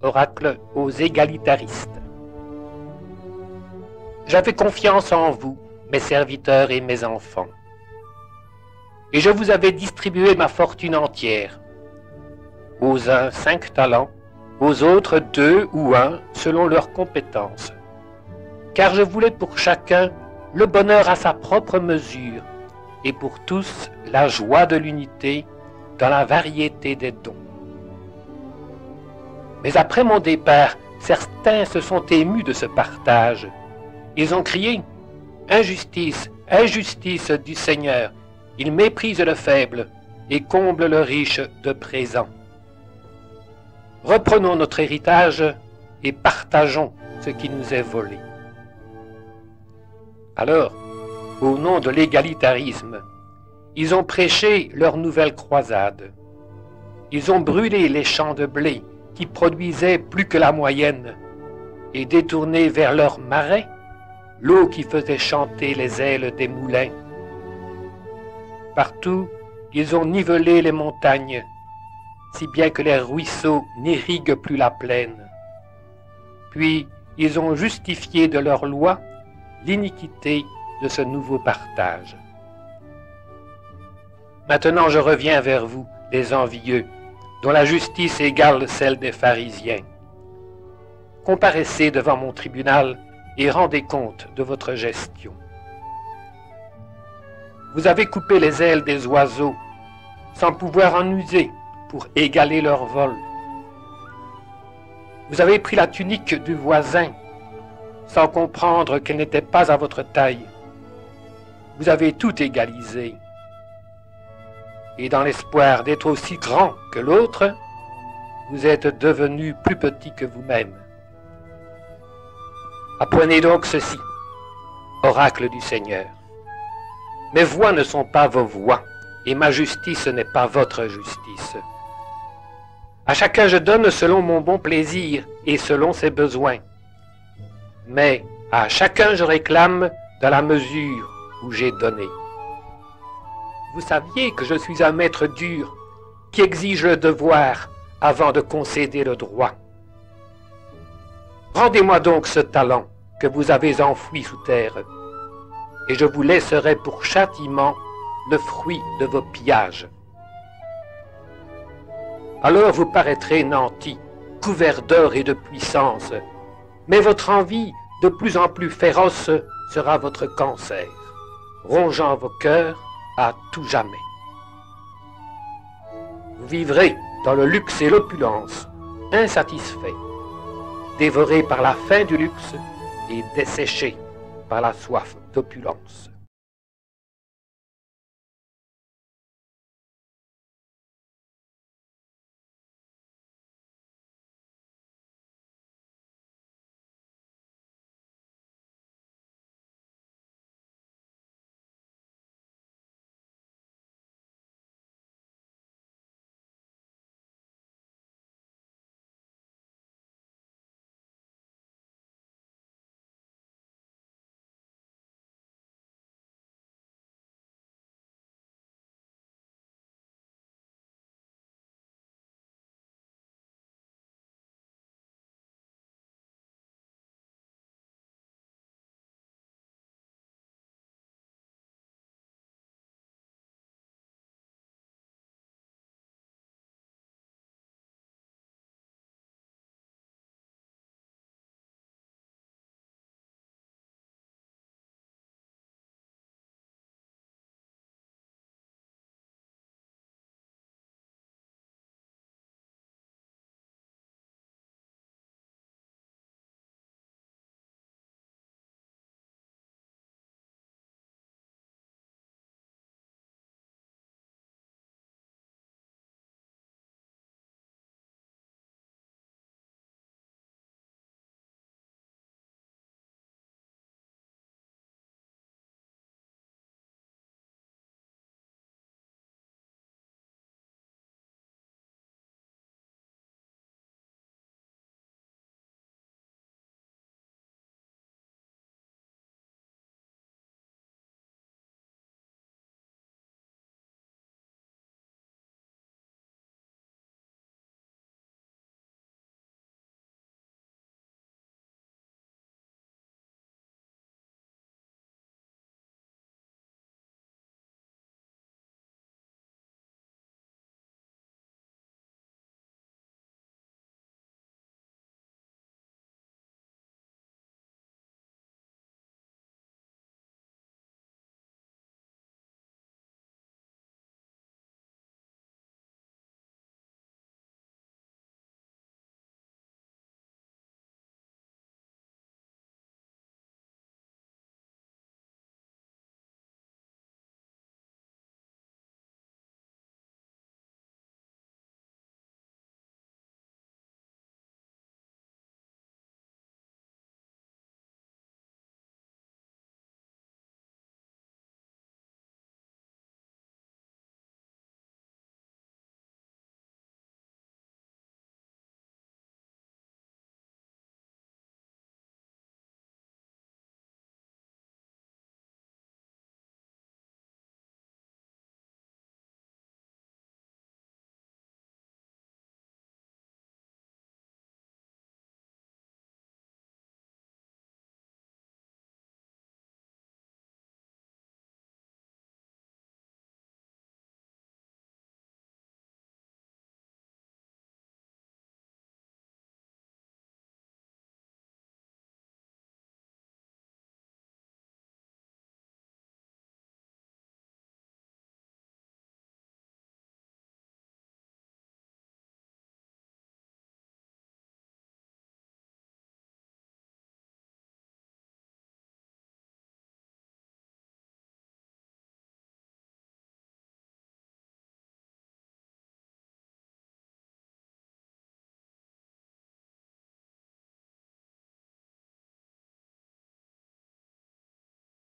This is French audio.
oracle aux égalitaristes. J'avais confiance en vous, mes serviteurs et mes enfants, et je vous avais distribué ma fortune entière, aux uns 5 talents, aux autres 2 ou 1 selon leurs compétences, car je voulais pour chacun le bonheur à sa propre mesure, et pour tous la joie de l'unité dans la variété des dons. Mais après mon départ, certains se sont émus de ce partage. Ils ont crié « Injustice, injustice du Seigneur, il méprise le faible et comble le riche de présents. Reprenons notre héritage et partageons ce qui nous est volé. » Alors, au nom de l'égalitarisme, ils ont prêché leur nouvelle croisade. Ils ont brûlé les champs de blé qui produisaient plus que la moyenne et détourné vers leurs marais l'eau qui faisait chanter les ailes des moulins. Partout, ils ont nivelé les montagnes, si bien que les ruisseaux n'irriguent plus la plaine. Puis, ils ont justifié de leur loi l'iniquité de ce nouveau partage. Maintenant je reviens vers vous, les envieux, dont la justice égale celle des pharisiens. Comparaissez devant mon tribunal et rendez compte de votre gestion. Vous avez coupé les ailes des oiseaux, sans pouvoir en user pour égaler leur vol. Vous avez pris la tunique du voisin, sans comprendre qu'elle n'était pas à votre taille. Vous avez tout égalisé. Et dans l'espoir d'être aussi grand que l'autre, vous êtes devenu plus petit que vous-même. Apprenez donc ceci, oracle du Seigneur. Mes voies ne sont pas vos voies, et ma justice n'est pas votre justice. À chacun je donne selon mon bon plaisir et selon ses besoins. Mais à chacun je réclame dans la mesure où j'ai donné. Vous saviez que je suis un maître dur qui exige le devoir avant de concéder le droit. Rendez-moi donc ce talent que vous avez enfoui sous terre, et je vous laisserai pour châtiment le fruit de vos pillages. Alors vous paraîtrez nantis, couverts d'or et de puissance, mais votre envie de plus en plus féroce sera votre cancer, rongeant vos cœurs à tout jamais. Vous vivrez dans le luxe et l'opulence, insatisfaits, dévorés par la faim du luxe et desséchés par la soif d'opulence.